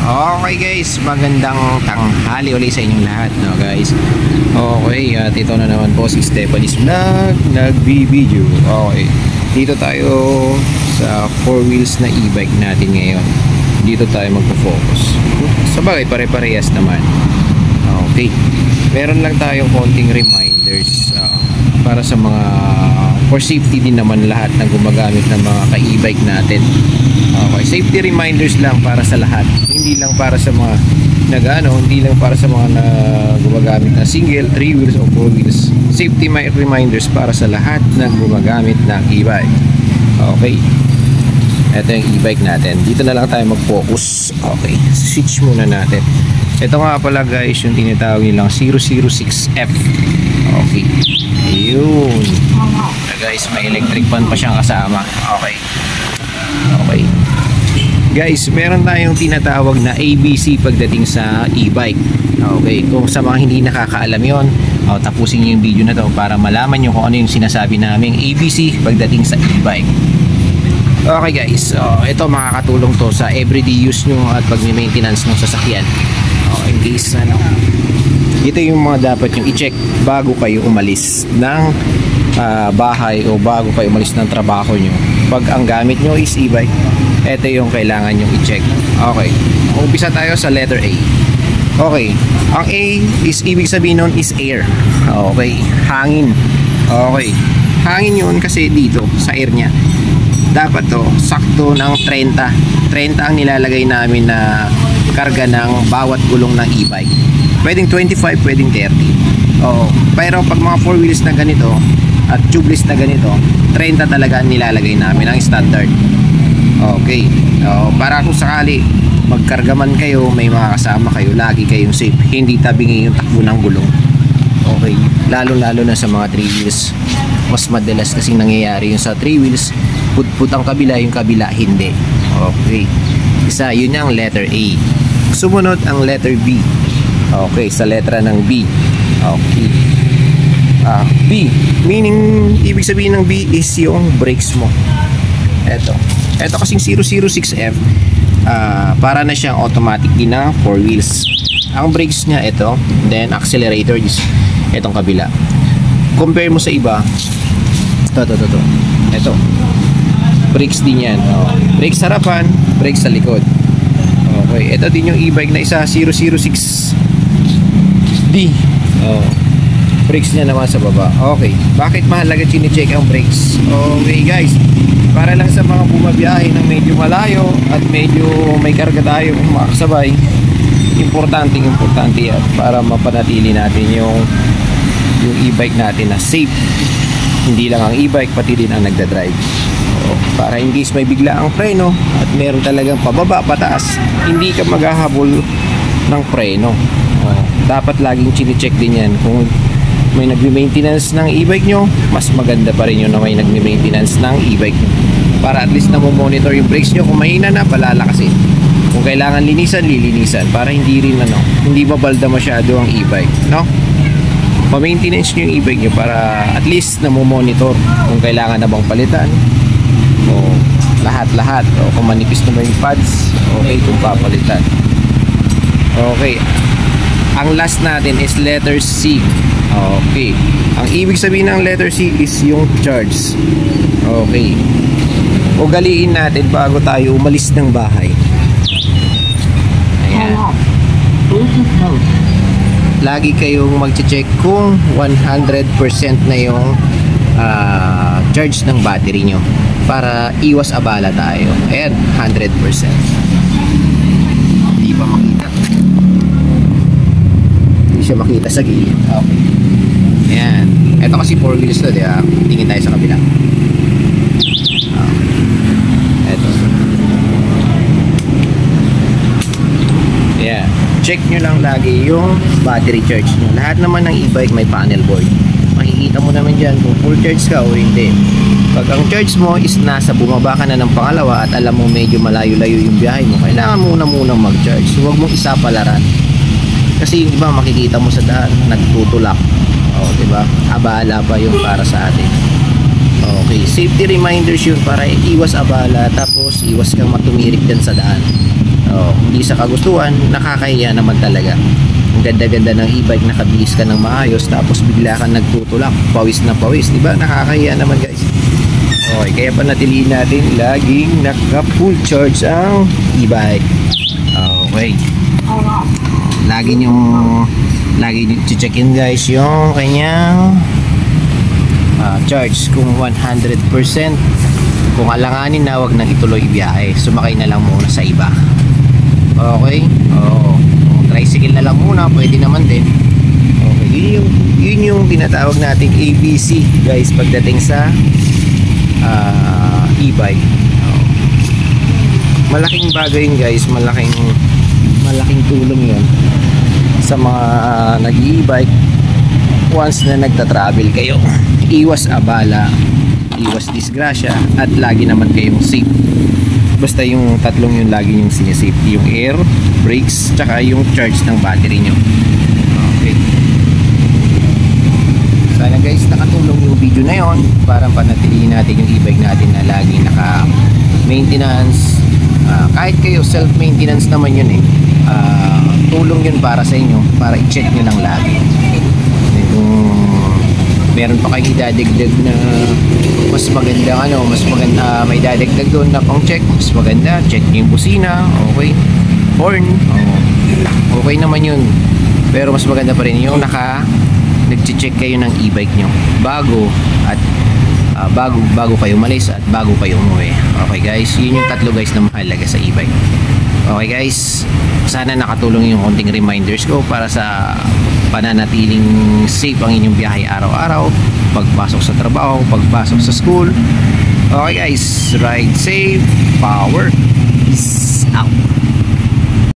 Okay guys, magandang tanghali ulit sa inyong lahat, no guys. Okay, at ito na naman po si Stephanies Vlog, nagbi-video. Okay, dito tayo sa 4 wheels na e-bike natin ngayon. Dito tayo magpo-focus. Sabagay, pare-parehas naman. Okay, meron lang tayong konting reminders para sa mga for safety din naman lahat na gumagamit ng mga ka-e-bike natin. Okay, safety reminders lang para sa lahat. Hindi lang para sa mga hindi lang para sa mga na gumagamit ng single, 3 wheels o 4 wheels. Safety reminders para sa lahat na gumagamit ng e-bike. Okay. Ito yung e-bike natin. Dito na lang tayo mag-focus. Okay, switch muna natin. Ito nga pala guys, yung tinatawag nilang 006F. Okay. Ayun. Guys, may electric fan pa siyang kasama. Okay. Okay. Guys, meron tayong tinatawag na ABC pagdating sa e-bike. Okay, kung sa mga hindi nakakaalam yon, tapusin niyo yung video na to para malaman niyo kung ano yung sinasabi naming ABC pagdating sa e-bike. Okay guys, ito makakatulong to sa everyday use nyo at pag-maintenance ng sasakyan. In case ito yung mga dapat yung i-check bago kayo umalis ng bahay o bago kayo umalis ng trabaho nyo. Pag ang gamit nyo is e-bike, ito yung kailangan nyo i-check. Okay, umpisa tayo sa letter A. Okay, ang A is ibig sabihin nun is air. Okay, hangin. Okay, hangin yun kasi dito sa air nya dapat to sakto ng 30 ang nilalagay namin na karga ng bawat gulong ng e-bike. Pwedeng 25, pwedeng 30. Pero pag mga 4 wheels na ganito at tubeless na ganito, 30 talaga nilalagay namin ang standard. Okay, para kung sakali magkarga man kayo, may mga kasama kayo, lagi kayong safe, hindi tabingi yung takbo ng gulong. Okay, lalo na sa mga 3 wheels. Mas madalas kasing nangyayari yung sa 3 wheels, put ang kabila, yung kabila hindi. Okay, isa yun yung letter A. Sumunod ang letter B. Okay, sa letra ng B. Okay, B, meaning ibig sabihin ng B is yung brakes mo. Ito kasing 006F, para na siyang automatic din na 4 wheels. Ang brakes niya ito, then accelerator is itong kabila. Compare mo sa iba, ito brakes din yan. Brakes sa harapan, brakes sa likod. Okay, ito din yung e-bike na isa, 006D. Brakes niya naman sa baba. Okay, bakit mahalaga chine-check ang brakes? Okay guys, para lang sa mga bumabiyahe ng medyo malayo at medyo may karga tayo kung makasabay, importante yan para mapanatili natin yung e-bike natin na safe. Hindi lang ang e-bike, pati din ang nagdadrive. Para in case may bigla ang preno at meron talagang pababa, pataas, hindi ka maghahabol ng preno. Dapat laging chine-check din yan. Kung may nagme-maintenance ng e-bike nyo, mas maganda pa rin yun na may nagme-maintenance ng e-bike nyo, para at least na monitor yung brakes nyo. Kung mahina na, palalakasin. Kung kailangan linisan, lilinisan, para hindi rin hindi mabalda masyado ang e-bike, no? Pa-maintenance nyo yung e-bike nyo para at least na monitor kung kailangan na bang palitan o lahat-lahat, o kung manipis naman yung pads, okay kung papalitan. Okay, ang last natin is letter C. Okay, ang ibig sabihin ng letter C is yung charge. Okay, ugaliin natin bago tayo umalis ng bahay. Ayan, lagi kayong mag-check kung 100% na yung charge ng battery nyo para iwas abala tayo. Ayan, 100%. Hindi pa makita, hindi siya makita sa gilid. Okay, ayan, ito kasi 4 wheels to, diba? Tingin tayo sa kabila. Ito, yeah, check nyo lang lagi yung battery charge nyo. Lahat naman ng e-bike may panel board. Makikita mo naman dyan kung full charge ka o hindi. Pag ang charge mo is bumaba ka na ng pangalawa at alam mo medyo malayo-layo yung biyahe mo, kailangan munang mag-charge. Huwag mong isapalaran. Kasi yung iba makikita mo sa daan, nagtutulak. Diba? Abala pa yung para sa atin. Okay, safety reminders yun para iwas abala, tapos iwas kang matumirik din sa daan. Hindi sa kagustuhan, nakakahiya naman talaga. Ang ganda-ganda ng e-bike, nakabilis ka ng maayos, tapos bigla kang nagtutulak, pawis na pawis, di ba? Nakakahiya naman guys. Okay, kaya panatiliin natin laging naka-full charge ang e-bike. Okay. Lagi nyo check-in guys yung kanyang charge kung 100%. Kung alanganin na, wag nang ituloy biyahe, sumakay na lang muna sa iba. Okay, tricycle na lang muna, pwede naman din. Okay, yun yung tinatawag nating ABC guys pagdating sa e-bike. Malaking bagay yun guys, malaking tulong yun sa mga nag-e-bike. Once na nagta-travel kayo, iwas abala, iwas disgrasya, at lagi naman kayong safe. Basta yung tatlong yung lagi yung sinesafety, yung air, brakes, tsaka yung charge ng battery nyo. Okay, sana guys nakatulong yung video na yon para panatilihin natin yung e-bike natin na lagi naka maintenance. Kahit kayo self maintenance naman yun tulong yun para sa inyo, para i-check nyo lang lagi. Kung meron pa kayong idadagdag na mas maganda, may dadagdag doon na pang check, mas maganda, check nyo yung busina, okay, horn, okay naman yun. Pero mas maganda pa rin yung nag-check kayo ng e-bike nyo bago kayo umalis at bago kayo umuwi. Okay guys, yun yung tatlo guys na mahalaga sa e-bike. Okay guys, sana nakatulong yung konting reminders ko para sa pananatiling safe ang inyong biyahe araw-araw, pagpasok sa trabaho, pagpasok sa school. Okay guys, ride safe, power, peace out.